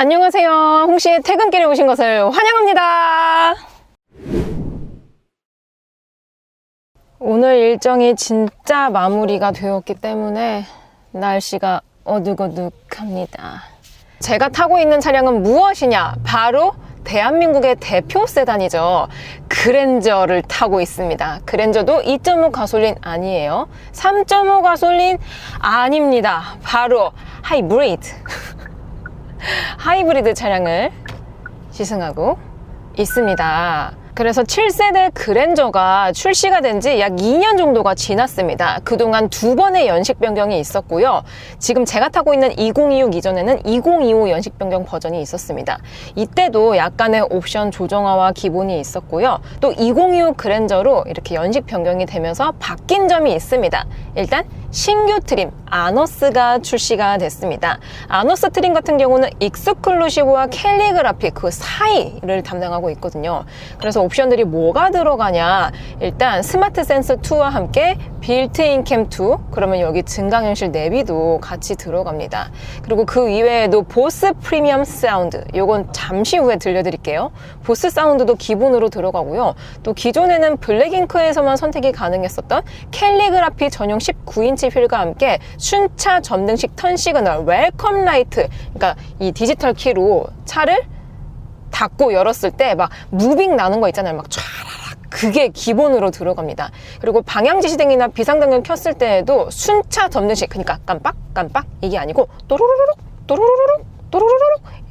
안녕하세요. 홍씨의 퇴근길에 오신 것을 환영합니다. 오늘 일정이 진짜 마무리가 되었기 때문에 날씨가 어둑어둑합니다. 제가 타고 있는 차량은 무엇이냐? 바로 대한민국의 대표 세단이죠. 그랜저를 타고 있습니다. 그랜저도 2.5 가솔린 아니에요. 3.5 가솔린 아닙니다. 바로 하이브리드 차량을 시승하고 있습니다. 그래서 7세대 그랜저가 출시가 된 지 약 2년 정도가 지났습니다. 그동안 2번의 연식 변경이 있었고요. 지금 제가 타고 있는 2026 이전에는 2025 연식 변경 버전이 있었습니다. 이때도 약간의 옵션 조정화와 기본이 있었고요. 또 2025 그랜저로 이렇게 연식 변경이 되면서 바뀐 점이 있습니다. 일단 신규 트림 아너스가 출시가 됐습니다. 아너스 트림 같은 경우는 익스클루시브와 캘리그라피 그 사이를 담당하고 있거든요. 그래서 옵션들이 뭐가 들어가냐? 일단 스마트 센서 2와 함께 빌트인 캠 2, 그러면 여기 증강현실 내비도 같이 들어갑니다. 그리고 그 이외에도 보스 프리미엄 사운드, 요건 잠시 후에 들려드릴게요. 보스 사운드도 기본으로 들어가고요. 또 기존에는 블랙잉크에서만 선택이 가능했었던 캘리그라피 전용 19인치 휠과 함께 순차 점등식 턴 시그널, 웰컴 라이트, 그러니까 이 디지털 키로 차를 닫고 열었을 때 막 무빙 나는 거 있잖아요. 막 촤라락, 그게 기본으로 들어갑니다. 그리고 방향지시등이나 비상등을 켰을 때에도 순차 점등식, 그러니까 깜빡 이게 아니고 또로로로록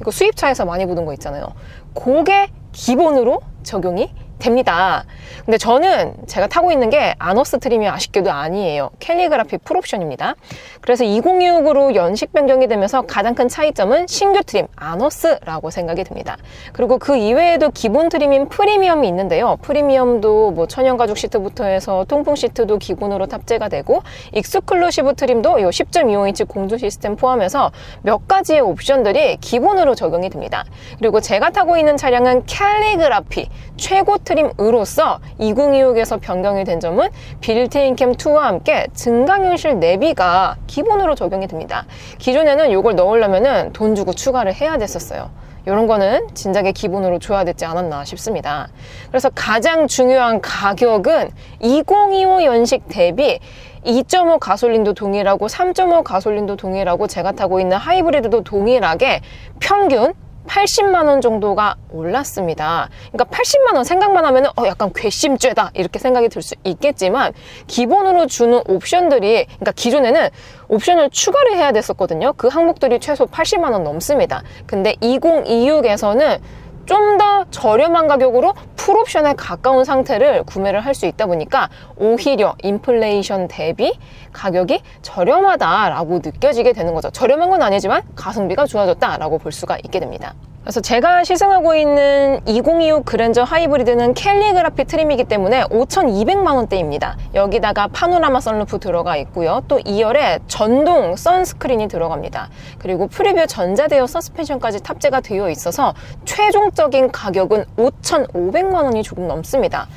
이거 수입차에서 많이 보던 거 있잖아요. 그게 기본으로 적용이 됩니다. 근데 저는 제가 타고 있는 게 아너스 트림이 아쉽게도 아니에요. 캘리그라피 풀옵션입니다. 그래서 2026으로 연식 변경이 되면서 가장 큰 차이점은 신규 트림 아너스라고 생각이 듭니다. 그리고 그 이외에도 기본 트림인 프리미엄이 있는데요. 프리미엄도 뭐 천연가죽 시트부터 해서 통풍 시트도 기본으로 탑재가 되고, 익스클루시브 트림도 이 10.25인치 공조 시스템 포함해서 몇 가지의 옵션들이 기본으로 적용이 됩니다. 그리고 제가 타고 있는 차량은 캘리그라피 최고 트림으로서 2026에서 변경이 된 점은 빌트인 캠 2와 함께 증강현실 내비가 기본으로 적용이 됩니다. 기존에는 이걸 넣으려면 돈 주고 추가를 해야 됐었어요. 이런 거는 진작에 기본으로 줘야 됐지 않았나 싶습니다. 그래서 가장 중요한 가격은 2025 연식 대비 2.5 가솔린도 동일하고 3.5 가솔린도 동일하고 제가 타고 있는 하이브리드도 동일하게 평균 80만 원 정도가 올랐습니다. 그러니까 80만 원 생각만 하면 약간 괘씸죄다 이렇게 생각이 들 수 있겠지만, 기본으로 주는 옵션들이, 그러니까 기존에는 옵션을 추가를 해야 됐었거든요. 그 항목들이 최소 80만 원 넘습니다. 근데 2026에서는 좀 더 저렴한 가격으로 풀옵션에 가까운 상태를 구매를 할 수 있다 보니까 오히려 인플레이션 대비 가격이 저렴하다라고 느껴지게 되는 거죠. 저렴한 건 아니지만 가성비가 좋아졌다라고 볼 수가 있게 됩니다. 그래서 제가 시승하고 있는 2026 그랜저 하이브리드는 캘리그라피 트림이기 때문에 5,200만 원대입니다. 여기다가 파노라마 선루프 들어가 있고요. 또 2열에 전동 선스크린이 들어갑니다. 그리고 프리뷰 전자대여 서스펜션까지 탑재가 되어 있어서 최종적인 가격은 5,500만 원이 조금 넘습니다.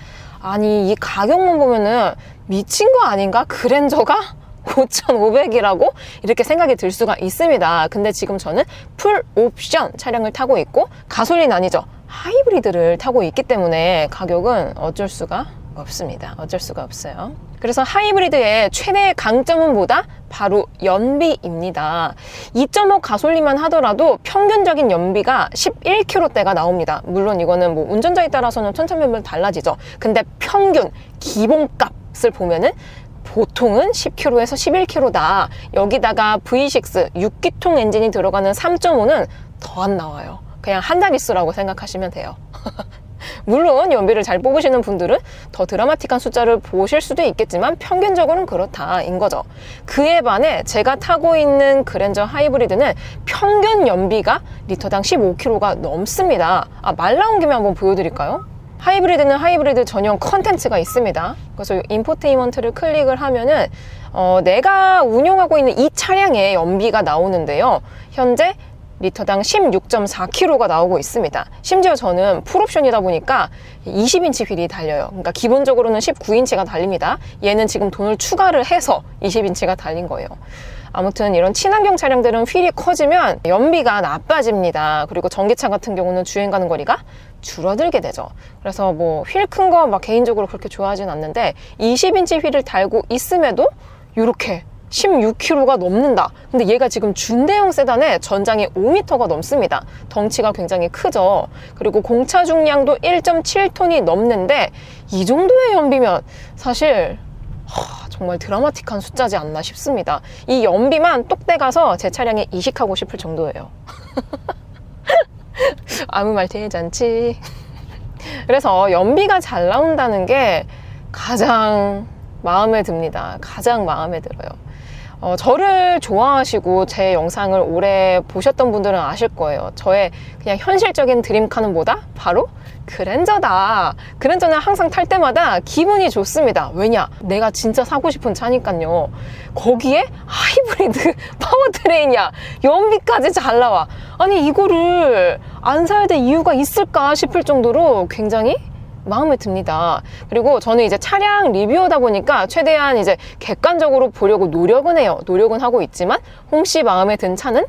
아니, 이 가격만 보면은 미친 거 아닌가? 그랜저가 5,500이라고 이렇게 생각이 들 수가 있습니다. 근데 지금 저는 풀 옵션 차량을 타고 있고 가솔린 아니죠, 하이브리드를 타고 있기 때문에 가격은 어쩔 수가 없습니다. 어쩔 수가 없어요. 그래서 하이브리드의 최대의 강점은 뭐다? 바로 연비입니다. 2.5 가솔린만 하더라도 평균적인 연비가 11km대가 나옵니다. 물론 이거는 뭐 운전자에 따라서는 천차만별 달라지죠. 근데 평균 기본값을 보면은 보통은 10km에서 11km다. 여기다가 V6 6기통 엔진이 들어가는 3.5는 더 안 나와요. 그냥 한 자릿수라고 생각하시면 돼요. 물론 연비를 잘 뽑으시는 분들은 더 드라마틱한 숫자를 보실 수도 있겠지만 평균적으로는 그렇다인 거죠. 그에 반해 제가 타고 있는 그랜저 하이브리드는 평균 연비가 리터당 15km가 넘습니다. 말 나온 김에 한번 보여드릴까요? 하이브리드는 하이브리드 전용 컨텐츠가 있습니다. 그래서 인포테인먼트를 클릭을 하면은 내가 운용하고 있는 이 차량의 연비가 나오는데요. 현재 리터당 16.4km가 나오고 있습니다. 심지어 저는 풀옵션이다 보니까 20인치 휠이 달려요. 그러니까 기본적으로는 19인치가 달립니다. 얘는 지금 돈을 추가를 해서 20인치가 달린 거예요. 아무튼 이런 친환경 차량들은 휠이 커지면 연비가 나빠집니다. 그리고 전기차 같은 경우는 주행 가는 거리가 줄어들게 되죠. 그래서 뭐 휠 큰 거 막 개인적으로 그렇게 좋아하진 않는데 20인치 휠을 달고 있음에도 이렇게 16kg가 넘는다. 근데 얘가 지금 준대형 세단에 전장이 5m가 넘습니다. 덩치가 굉장히 크죠. 그리고 공차 중량도 1.7톤이 넘는데 이 정도의 연비면 사실 정말 드라마틱한 숫자지 않나 싶습니다. 이 연비만 똑대 가서 제 차량에 이식하고 싶을 정도예요. 아무 말 대잔치. 그래서 연비가 잘 나온다는 게 가장 마음에 듭니다. 가장 마음에 들어요. 저를 좋아하시고 제 영상을 오래 보셨던 분들은 아실 거예요. 저의 그냥 현실적인 드림카는 뭐다? 바로 그랜저다. 그랜저는 항상 탈 때마다 기분이 좋습니다. 왜냐? 내가 진짜 사고 싶은 차니까요. 거기에 하이브리드 파워트레인이야. 연비까지 잘 나와. 아니 이거를 안 사야 될 이유가 있을까 싶을 정도로 굉장히 마음에 듭니다. 그리고 저는 이제 차량 리뷰하다 보니까 최대한 이제 객관적으로 보려고 노력은 해요. 노력은 하고 있지만 홍씨 마음에 든 차는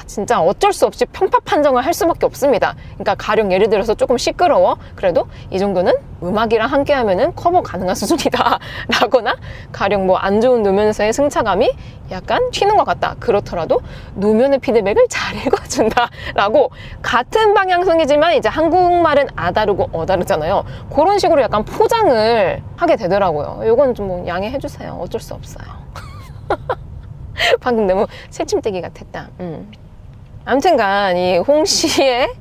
진짜 어쩔 수 없이 평파 판정을 할 수밖에 없습니다. 그러니까 가령 예를 들어서 조금 시끄러워. 그래도 이 정도는 음악이랑 함께 하면은 커버 가능한 수준이다. 라거나 가령 뭐 안 좋은 노면에서의 승차감이 약간 튀는 것 같다. 그렇더라도 노면의 피드백을 잘 읽어준다. 라고 같은 방향성이지만 이제 한국말은 아다르고 어다르잖아요. 그런 식으로 약간 포장을 하게 되더라고요. 요건 좀 뭐 양해해 주세요. 어쩔 수 없어요. 방금 너무 새침대기 같았다. 아무튼간 이 홍씨의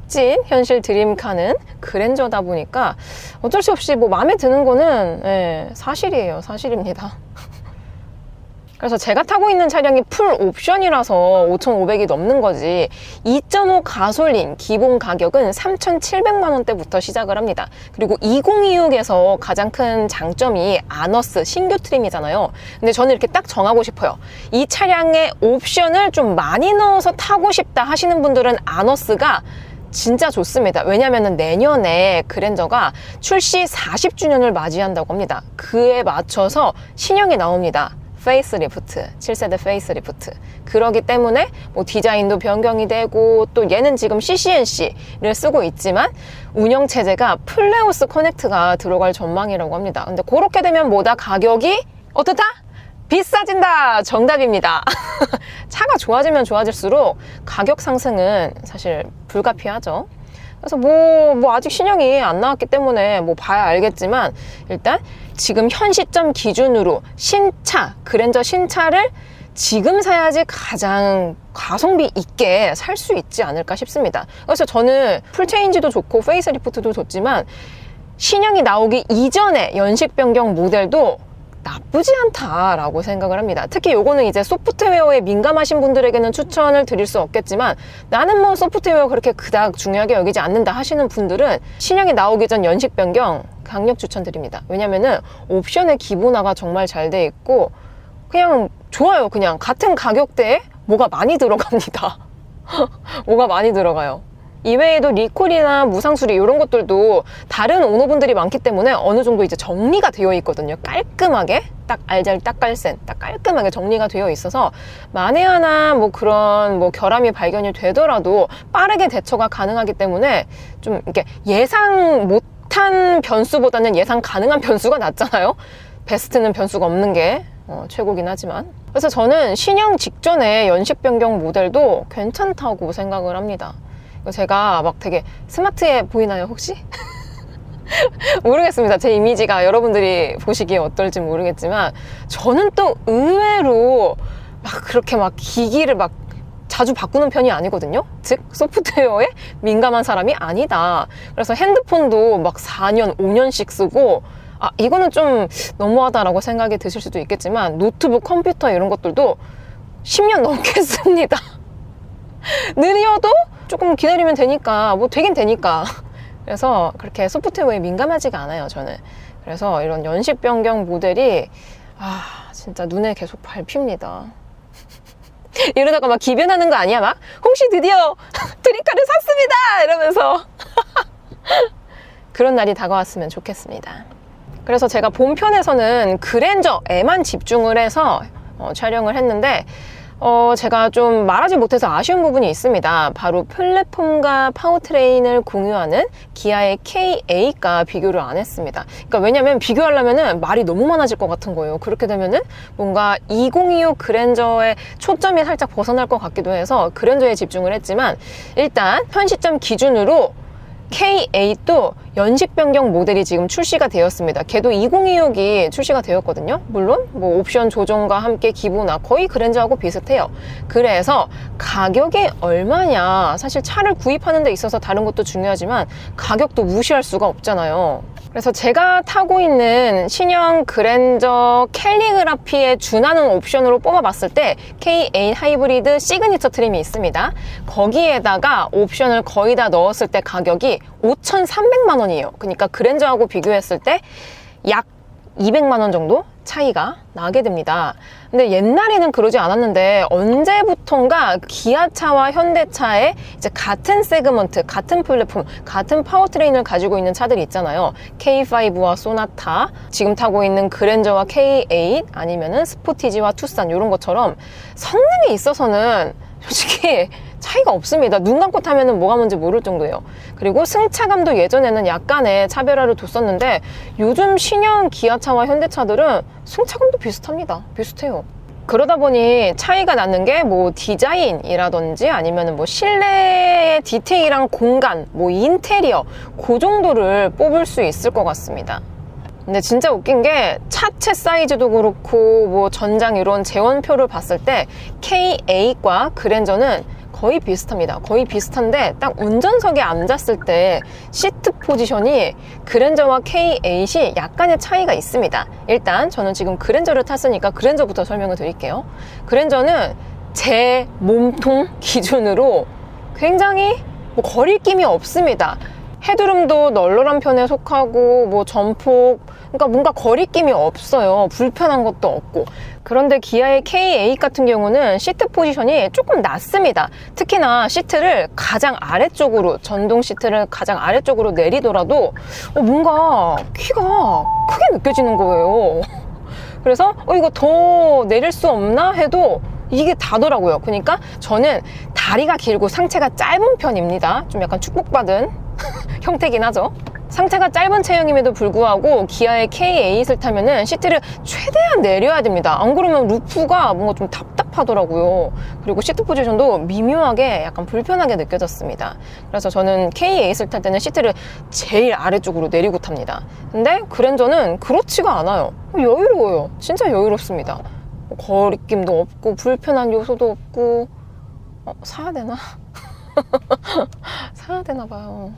찐 현실 드림카는 그랜저다 보니까 어쩔 수 없이 뭐 마음에 드는 거는 사실이에요. 사실입니다. 그래서 제가 타고 있는 차량이 풀 옵션이라서 5,500이 넘는 거지 2.5 가솔린 기본 가격은 3,700만 원대부터 시작을 합니다. 그리고 2026에서 가장 큰 장점이 아너스 신규 트림이잖아요. 근데 저는 이렇게 딱 정하고 싶어요. 이 차량에 옵션을 좀 많이 넣어서 타고 싶다 하시는 분들은 아너스가 진짜 좋습니다. 왜냐면은 내년에 그랜저가 출시 40주년을 맞이한다고 합니다. 그에 맞춰서 신형이 나옵니다. 페이스리프트, 7세대 페이스리프트. 그러기 때문에 뭐 디자인도 변경이 되고 또 얘는 지금 CCNC를 쓰고 있지만 운영체제가 플레오스 커넥트가 들어갈 전망이라고 합니다. 근데 그렇게 되면 뭐다? 가격이 어떻다? 비싸진다! 정답입니다. 차가 좋아지면 좋아질수록 가격 상승은 사실 불가피하죠. 그래서 뭐 아직 신형이 안 나왔기 때문에 뭐 봐야 알겠지만 일단 지금 현 시점 기준으로 신차, 그랜저 신차를 지금 사야지 가장 가성비 있게 살 수 있지 않을까 싶습니다. 그래서 저는 풀체인지도 좋고 페이스리프트도 좋지만 신형이 나오기 이전에 연식 변경 모델도 나쁘지 않다라고 생각을 합니다. 특히 요거는 이제 소프트웨어에 민감하신 분들에게는 추천을 드릴 수 없겠지만 나는 뭐 소프트웨어 그렇게 그닥 중요하게 여기지 않는다 하시는 분들은 신형이 나오기 전 연식 변경 강력 추천드립니다. 왜냐면은 옵션의 기본화가 정말 잘 돼 있고 그냥 좋아요. 그냥 같은 가격대에 뭐가 많이 들어갑니다. 뭐가 많이 들어가요. 이외에도 리콜이나 무상수리 이런 것들도 다른 오너분들이 많기 때문에 어느 정도 이제 정리가 되어 있거든요. 깔끔하게 딱 알잘 딱깔센 딱 깔끔하게 정리가 되어 있어서 만에 하나 뭐 그런 뭐 결함이 발견이 되더라도 빠르게 대처가 가능하기 때문에 좀 이렇게 예상 못한 변수보다는 예상 가능한 변수가 낫잖아요. 베스트는 변수가 없는 게 최고긴 하지만 그래서 저는 신형 직전에 연식 변경 모델도 괜찮다고 생각을 합니다. 제가 막 되게 스마트해 보이나요 혹시? 모르겠습니다. 제 이미지가 여러분들이 보시기에 어떨지 모르겠지만 저는 또 의외로 막 그렇게 막 기기를 막 자주 바꾸는 편이 아니거든요. 즉 소프트웨어에 민감한 사람이 아니다. 그래서 핸드폰도 막 4년 5년씩 쓰고 이거는 좀 너무하다라고 생각이 드실 수도 있겠지만 노트북 컴퓨터 이런 것들도 10년 넘게 씁니다. 느려도 조금 기다리면 되니까 뭐 되긴 되니까 그래서 그렇게 소프트웨어에 민감하지가 않아요 저는. 그래서 이런 연식 변경 모델이 진짜 눈에 계속 밟힙니다. 이러다가 막 기변하는 거 아니야? 막 홍씨 드디어 드림카를 샀습니다 이러면서 그런 날이 다가왔으면 좋겠습니다. 그래서 제가 본편에서는 그랜저에만 집중을 해서 촬영을 했는데 제가 좀 말하지 못해서 아쉬운 부분이 있습니다. 바로 플랫폼과 파워트레인을 공유하는 기아의 K8과 비교를 안 했습니다. 그러니까 왜냐면 비교하려면은 말이 너무 많아질 것 같은 거예요. 그렇게 되면은 뭔가 2025 그랜저의 초점이 살짝 벗어날 것 같기도 해서 그랜저에 집중을 했지만, 일단 현 시점 기준으로 K8도 연식 변경 모델이 지금 출시가 되었습니다. 걔도 2026이 출시가 되었거든요. 물론 뭐 옵션 조정과 함께 기본화 거의 그랜저하고 비슷해요. 그래서 가격이 얼마냐, 사실 차를 구입하는 데 있어서 다른 것도 중요하지만 가격도 무시할 수가 없잖아요. 그래서 제가 타고 있는 신형 그랜저 캘리그라피에 준하는 옵션으로 뽑아봤을 때 K8 하이브리드 시그니처 트림이 있습니다. 거기에다가 옵션을 거의 다 넣었을 때 가격이 5,300만 원이에요. 그러니까 그랜저하고 비교했을 때 약 200만 원 정도 차이가 나게 됩니다. 근데 옛날에는 그러지 않았는데 언제부턴가 기아차와 현대차의 이제 같은 세그먼트, 같은 플랫폼, 같은 파워트레인을 가지고 있는 차들이 있잖아요. K5와 소나타, 지금 타고 있는 그랜저와 K8, 아니면은 스포티지와 투싼, 이런 것처럼 성능에 있어서는 솔직히 차이가 없습니다. 눈 감고 타면은 뭐가 뭔지 모를 정도예요. 그리고 승차감도 예전에는 약간의 차별화를 뒀었는데 요즘 신형 기아차와 현대차들은 승차감도 비슷합니다. 비슷해요. 그러다 보니 차이가 나는 게 뭐 디자인이라든지 아니면 뭐 실내의 디테일한 공간, 뭐 인테리어, 그 정도를 뽑을 수 있을 것 같습니다. 근데 진짜 웃긴 게 차체 사이즈도 그렇고 뭐 전장 이런 재원표를 봤을 때 K8과 그랜저는 거의 비슷합니다. 거의 비슷한데 딱 운전석에 앉았을 때 시트 포지션이 그랜저와 K8이 약간의 차이가 있습니다. 일단 저는 지금 그랜저를 탔으니까 그랜저부터 설명을 드릴게요. 그랜저는 제 몸통 기준으로 굉장히 뭐 거리낌이 없습니다. 헤드룸도 널널한 편에 속하고 뭐 전폭, 그러니까 뭔가 거리낌이 없어요. 불편한 것도 없고. 그런데 기아의 K8 같은 경우는 시트 포지션이 조금 낮습니다. 특히나 시트를 가장 아래쪽으로, 전동 시트를 가장 아래쪽으로 내리더라도 뭔가 키가 크게 느껴지는 거예요. 그래서 이거 더 내릴 수 없나 해도 이게 다더라고요. 그러니까 저는 다리가 길고 상체가 짧은 편입니다. 좀 약간 축복받은 형태긴 하죠. 상체가 짧은 체형임에도 불구하고 기아의 K8을 타면은 시트를 최대한 내려야 됩니다. 안 그러면 루프가 뭔가 좀 답답하더라고요. 그리고 시트 포지션도 미묘하게 약간 불편하게 느껴졌습니다. 그래서 저는 K8을 탈 때는 시트를 제일 아래쪽으로 내리고 탑니다. 근데 그랜저는 그렇지가 않아요. 여유로워요. 진짜 여유롭습니다. 거리낌도 없고 불편한 요소도 없고. 사야 되나? 사야 되나 봐요.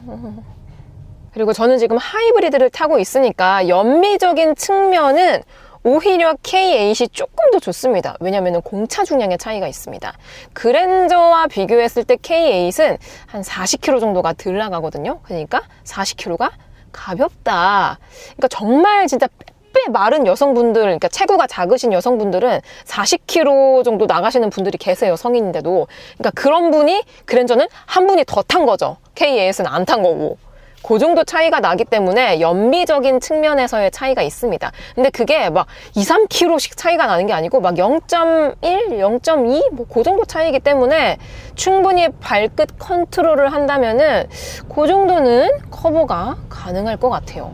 그리고 저는 지금 하이브리드를 타고 있으니까 연미적인 측면은 오히려 K8이 조금 더 좋습니다. 왜냐면 공차 중량의 차이가 있습니다. 그랜저와 비교했을 때 K8은 한 40kg 정도가 덜 나가거든요. 그러니까 40kg가 가볍다. 그러니까 정말 진짜 빼 마른 여성분들, 그러니까 체구가 작으신 여성분들은 40kg 정도 나가시는 분들이 계세요. 성인인데도. 그러니까 그런 분이, 그랜저는 한 분이 더 탄 거죠. K8은 안 탄 거고. 그 정도 차이가 나기 때문에 연미적인 측면에서의 차이가 있습니다. 근데 그게 막 2, 3kg씩 차이가 나는 게 아니고 막 0.1, 0.2 뭐 그 정도 차이기 때문에 충분히 발끝 컨트롤을 한다면은 그 정도는 커버가 가능할 것 같아요.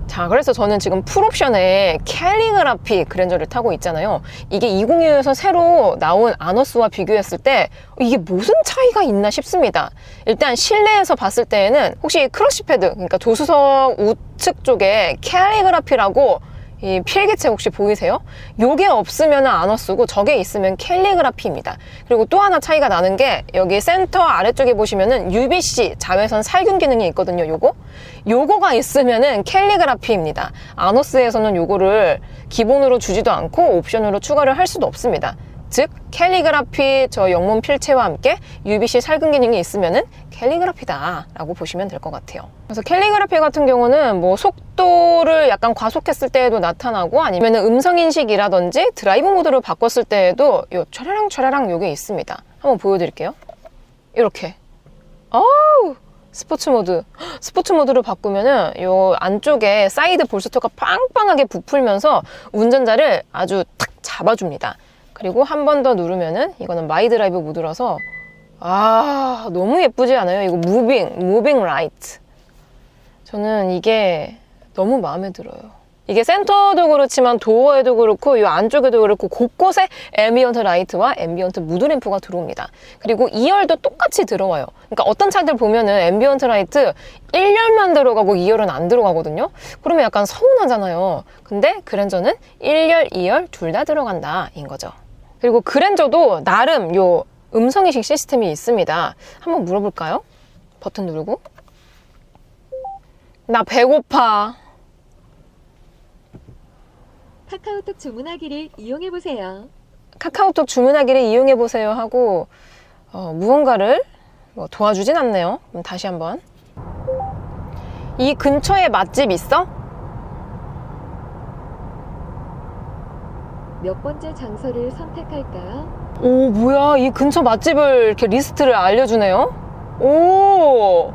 자, 그래서 저는 지금 풀옵션에 캘리그라피 그랜저를 타고 있잖아요. 이게 2025에서 새로 나온 아너스와 비교했을 때 이게 무슨 차이가 있나 싶습니다. 일단 실내에서 봤을 때에는 혹시 크러쉬 패드, 그러니까 조수석 우측 쪽에 캘리그라피라고 이 필기체 혹시 보이세요? 요게 없으면 아너스고 저게 있으면 캘리그라피입니다. 그리고 또 하나 차이가 나는 게 여기 센터 아래쪽에 보시면은 UBC 자외선 살균 기능이 있거든요. 요거가 있으면은 캘리그라피입니다. 아너스에서는 요거를 기본으로 주지도 않고 옵션으로 추가를 할 수도 없습니다. 즉 캘리그라피 저 영문 필체와 함께 UBC 살균 기능이 있으면은 캘리그라피다 라고 보시면 될 것 같아요. 그래서 캘리그라피 같은 경우는 뭐 속도를 약간 과속했을 때에도 나타나고 아니면 음성인식이라든지 드라이브 모드를 바꿨을 때에도 요 촤라랑 촤라랑 요게 있습니다. 한번 보여드릴게요. 이렇게 어우, 스포츠 모드를 바꾸면은 요 안쪽에 사이드 볼스터가 빵빵하게 부풀면서 운전자를 아주 탁 잡아줍니다. 그리고 한 번 더 누르면은 이거는 마이 드라이브 모드라서 너무 예쁘지 않아요? 이거 무빙 라이트. 저는 이게 너무 마음에 들어요. 이게 센터도 그렇지만 도어에도 그렇고 이 안쪽에도 그렇고 곳곳에 앰비언트 라이트와 앰비언트 무드 램프가 들어옵니다. 그리고 2열도 똑같이 들어와요. 그러니까 어떤 차들 보면은 앰비언트 라이트 1열만 들어가고 2열은 안 들어가거든요. 그러면 약간 서운하잖아요. 근데 그랜저는 1열, 2열 둘 다 들어간다 인 거죠. 그리고 그랜저도 나름 요 음성인식 시스템이 있습니다. 한번 물어볼까요? 버튼 누르고. 나 배고파. 카카오톡 주문하기를 이용해보세요. 카카오톡 주문하기를 이용해보세요 하고 무언가를 도와주진 않네요. 그럼 다시 한번. 이 근처에 맛집 있어? 몇 번째 장소를 선택할까요? 오, 뭐야. 이 근처 맛집을 이렇게 리스트를 알려주네요. 오,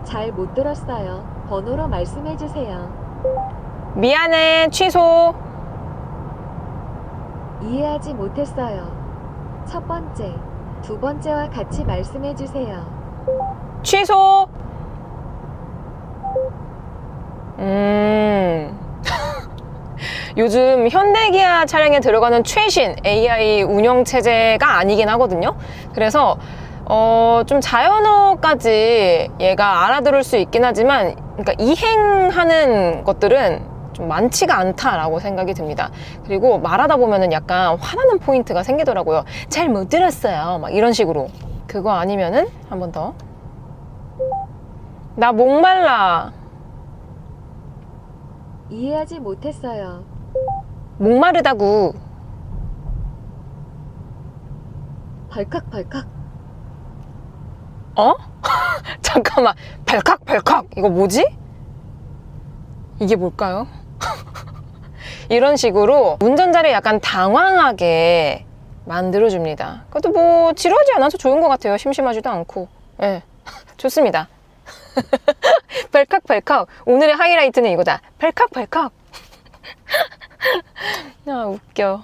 잘 못 들었어요. 번호로 말씀해주세요. 미안해. 취소. 이해하지 못했어요. 첫 번째, 두 번째와 같이 말씀해주세요. 취소. 요즘 현대기아 차량에 들어가는 최신 AI 운영체제가 아니긴 하거든요. 그래서 좀 자연어까지 얘가 알아들을 수 있긴 하지만, 그러니까 이행하는 것들은 좀 많지가 않다라고 생각이 듭니다. 그리고 말하다 보면은 약간 화나는 포인트가 생기더라고요. 잘 못 들었어요. 막 이런 식으로. 그거 아니면은 한 번 더. 나 목말라. 이해하지 못했어요. 목마르다고. 벌컥벌컥. 어? 잠깐만. 발칵발칵. 이거 뭐지? 이게 뭘까요? 이런 식으로 운전자를 약간 당황하게 만들어줍니다. 그것도 뭐 지루하지 않아서 좋은 것 같아요. 심심하지도 않고. 네. 좋습니다. 발칵발칵. 오늘의 하이라이트는 이거다. 발칵발칵. 웃겨.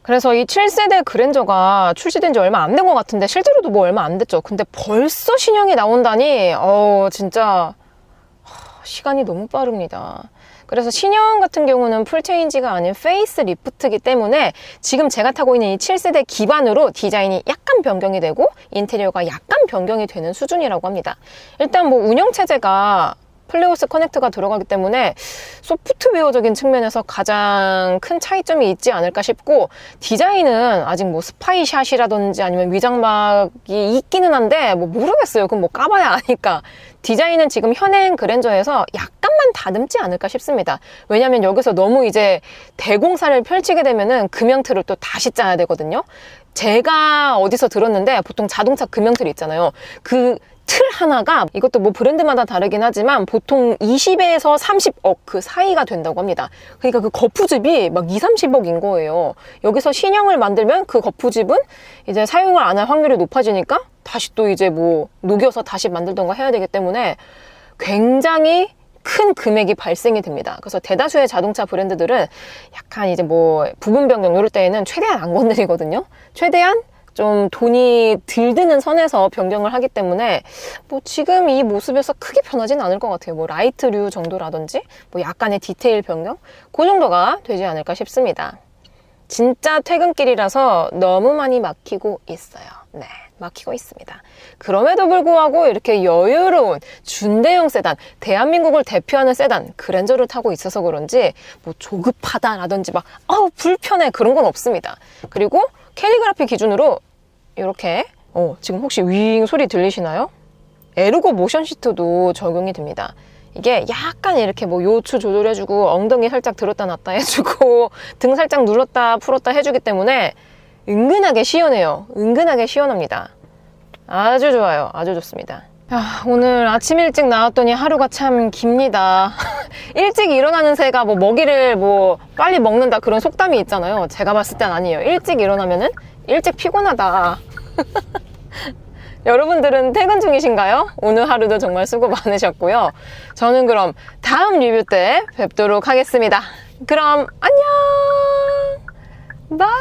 그래서 이 7세대 그랜저가 출시된 지 얼마 안 된 것 같은데, 실제로도 뭐 얼마 안 됐죠. 근데 벌써 신형이 나온다니 진짜 시간이 너무 빠릅니다. 그래서 신형 같은 경우는 풀체인지가 아닌 페이스 리프트이기 때문에 지금 제가 타고 있는 이 7세대 기반으로 디자인이 약간 변경이 되고 인테리어가 약간 변경이 되는 수준이라고 합니다. 일단 뭐 운영체제가 플레오스 커넥트가 들어가기 때문에 소프트웨어적인 측면에서 가장 큰 차이점이 있지 않을까 싶고, 디자인은 아직 뭐 스파이샷이라든지 아니면 위장막이 있기는 한데 뭐 모르겠어요. 그럼 뭐 까봐야 아니까. 디자인은 지금 현행 그랜저에서 약간만 다듬지 않을까 싶습니다. 왜냐면 여기서 너무 이제 대공사를 펼치게 되면은 금형틀을 또 다시 짜야 되거든요. 제가 어디서 들었는데 보통 자동차 금형틀이 있잖아요. 그 틀 하나가, 이것도 뭐 브랜드마다 다르긴 하지만 보통 20에서 30억 그 사이가 된다고 합니다. 그러니까 그 거푸집이 막 2, 30억인 거예요. 여기서 신형을 만들면 그 거푸집은 이제 사용을 안 할 확률이 높아지니까 다시 또 이제 뭐 녹여서 다시 만들던가 해야 되기 때문에 굉장히 큰 금액이 발생이 됩니다. 그래서 대다수의 자동차 브랜드들은 약간 이제 뭐 부분 변경 이럴 때에는 최대한 안 건드리거든요. 최대한 좀 돈이 덜 드는 선에서 변경을 하기 때문에 뭐 지금 이 모습에서 크게 변하진 않을 것 같아요. 뭐 라이트류 정도라든지 뭐 약간의 디테일 변경, 그 정도가 되지 않을까 싶습니다. 진짜 퇴근길이라서 너무 많이 막히고 있어요. 네, 막히고 있습니다. 그럼에도 불구하고 이렇게 여유로운 준대형 세단, 대한민국을 대표하는 세단 그랜저를 타고 있어서 그런지 뭐 조급하다라든지 막 불편해 그런 건 없습니다. 그리고 캘리그라피 기준으로 이렇게 지금 혹시 윙 소리 들리시나요? 에르고 모션 시트도 적용이 됩니다. 이게 약간 이렇게 뭐 요추 조절해주고 엉덩이 살짝 들었다 놨다 해주고 등 살짝 눌렀다 풀었다 해주기 때문에 은근하게 시원해요. 은근하게 시원합니다. 아주 좋아요. 아주 좋습니다. 오늘 아침 일찍 나왔더니 하루가 참 깁니다. 일찍 일어나는 새가 뭐 먹이를 뭐 빨리 먹는다 그런 속담이 있잖아요. 제가 봤을 땐 아니에요. 일찍 일어나면은 일찍 피곤하다. 여러분들은 퇴근 중이신가요? 오늘 하루도 정말 수고 많으셨고요. 저는 그럼 다음 리뷰 때 뵙도록 하겠습니다. 그럼 안녕! 바이.